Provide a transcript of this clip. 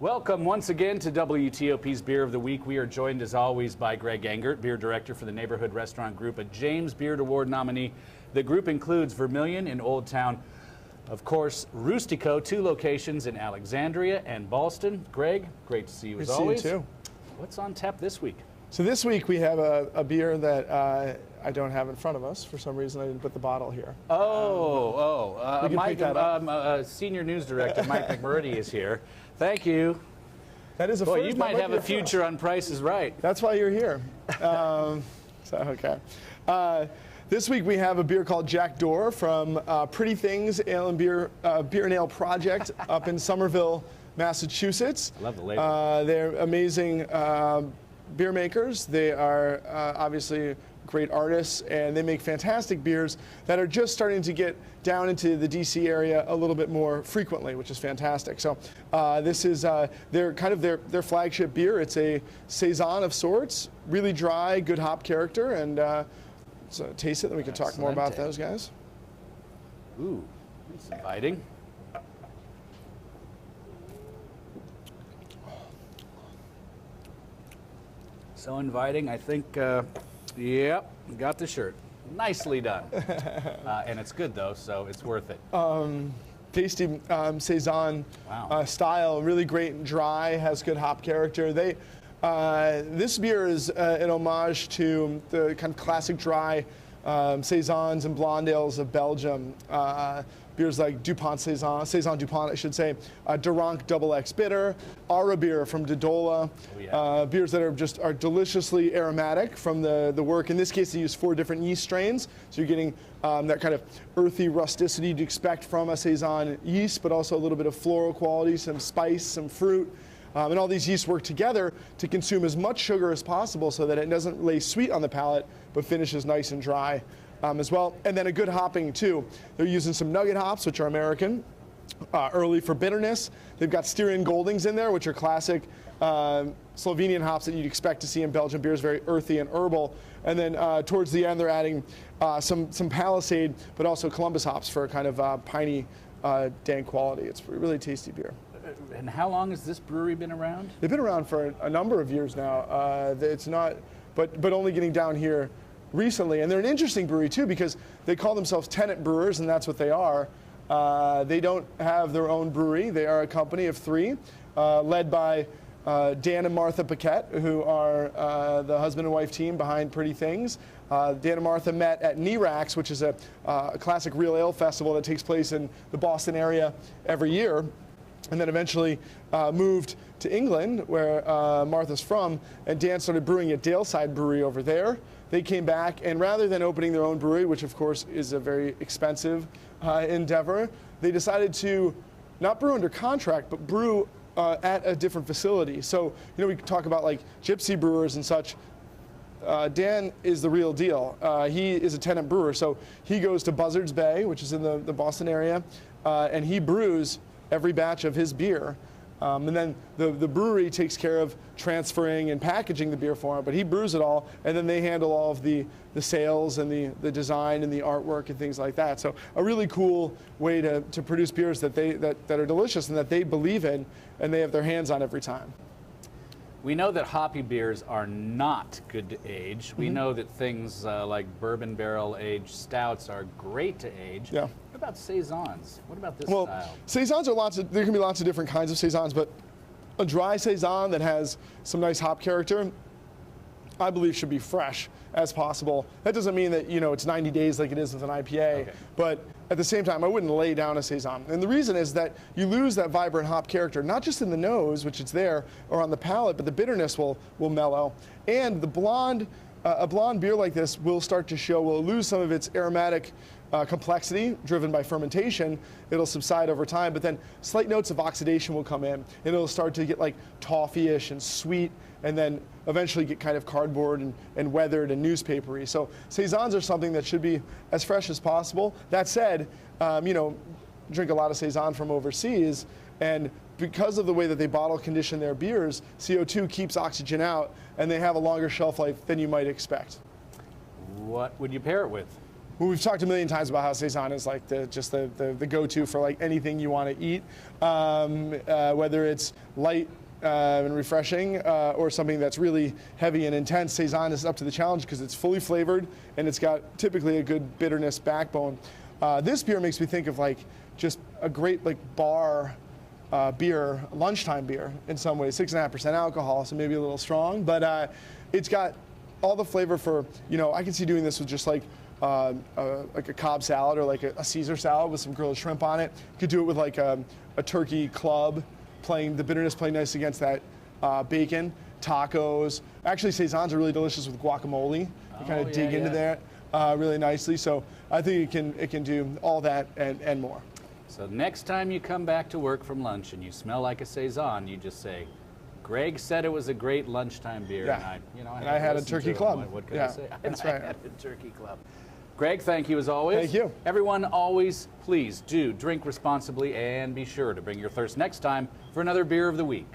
Welcome once again to WTOP's Beer of the Week. We are joined as always by Greg Engert, beer director for the Neighborhood Restaurant Group, a James Beard Award nominee. The group includes Vermilion in Old Town, of course, Rustico, 2 locations in Alexandria and Ballston. Greg, great to see you as always. See you too. What's on tap this week? So this week we have a beer that I don't have in front of us. For some reason I didn't put the bottle here. Mike, Senior News Director Mike McMurdy is here. Thank you. That is a Boy, first. you might have a future on Price is Right. That's why you're here. Okay. This week we have a beer called Jack Door from Pretty Things Ale and Beer and Ale Project up in Somerville, Massachusetts. I love the label. They're amazing beer makers. They are obviously great artists, and they make fantastic beers that are just starting to get down into the DC area a little bit more frequently, which is fantastic. So this is their flagship beer. It's a Saison of sorts, really dry, good hop character, and so taste it, then we can talk more about those guys. Ooh, it's inviting. So inviting, I think, yep, got the shirt. Nicely done. And it's good though, so it's worth it. Tasty Saison style, really great and dry, has good hop character. This beer is an homage to the kind of classic dry Saisons and blonde ales of Belgium. Beers like Dupont Saison Dupont, I should say, Duranc Double X Bitter, Ara beer from Dodola. Beers that are deliciously aromatic from the work. In this case, they use 4 different yeast strains, so you're getting that kind of earthy rusticity you'd expect from a Saison yeast, but also a little bit of floral quality, some spice, some fruit. And all these yeasts work together to consume as much sugar as possible so that it doesn't lay sweet on the palate, but finishes nice and dry as well. And then a good hopping too. They're using some nugget hops, which are American, early for bitterness. They've got Styrian Goldings in there, which are classic Slovenian hops that you'd expect to see in Belgian beers, very earthy and herbal. And then towards the end, they're adding some Palisade, but also Columbus hops for a kind of piney, dank quality. It's a really tasty beer. And how long has this brewery been around? They've been around for a number of years now. It's not, but only getting down here recently. And they're an interesting brewery too, because they call themselves tenant brewers, and that's what they are. They don't have their own brewery. They are a company of 3, led by Dan and Martha Paquette, who are the husband and wife team behind Pretty Things. Dan and Martha met at NERAX, which is a classic real ale festival that takes place in the Boston area every year, and then eventually moved to England, where Martha's from, and Dan started brewing at Daleside Brewery over there. They came back, and rather than opening their own brewery, which of course is a very expensive endeavor, they decided to not brew under contract, but brew at a different facility. So, we talk about like gypsy brewers and such. Dan is the real deal. He is a tenant brewer, so he goes to Buzzards Bay, which is in the Boston area, and he brews every batch of his beer. And then the brewery takes care of transferring and packaging the beer for him, but he brews it all, and then they handle all of the sales and the design and the artwork and things like that. So a really cool way to produce beers that are delicious and that they believe in and they have their hands on every time. We know that hoppy beers are not good to age. We know that things like bourbon barrel aged stouts are great to age. Yeah. What about Saisons? What about this style? Well, Saisons are there can be lots of different kinds of Saisons, but a dry Saison that has some nice hop character, I believe should be fresh as possible. That doesn't mean that, it's 90 days like it is with an IPA, but at the same time, I wouldn't lay down a Saison. And the reason is that you lose that vibrant hop character, not just in the nose, which it's there, or on the palate, but the bitterness will mellow. And a blonde beer like this will lose some of its aromatic complexity driven by fermentation. It'll subside over time, but then slight notes of oxidation will come in, and it'll start to get like toffee-ish and sweet, and then eventually get kind of cardboard and weathered and newspapery. So Saisons are something that should be as fresh as possible. That said, drink a lot of Saison from overseas, and because of the way that they bottle condition their beers, CO2 keeps oxygen out, and they have a longer shelf life than you might expect. What would you pair it with? well, we've talked a million times about how Saison is like the go-to for like anything you want to eat, whether it's light and refreshing or something that's really heavy and intense. Saison is up to the challenge because it's fully flavored and it's got typically a good bitterness backbone. This beer makes me think of like just a great like bar beer, lunchtime beer in some ways. 6.5% alcohol, so maybe a little strong, but it's got all the flavor for, I can see doing this with just like a Cobb salad or like a Caesar salad with some grilled shrimp on it. You could do it with like a turkey club, playing the bitterness playing nice against that bacon, tacos. Actually, Saisons are really delicious with guacamole. You kind of dig into that really nicely. So I think it can do all that and more. So next time you come back to work from lunch and you smell like a Saison, you just say, Greg said it was a great lunchtime beer, yeah. and I had a turkey club. What could I say? That's right. I had a turkey club. Greg, thank you as always. Thank you. Everyone, always, please do drink responsibly and be sure to bring your thirst next time for another Beer of the Week.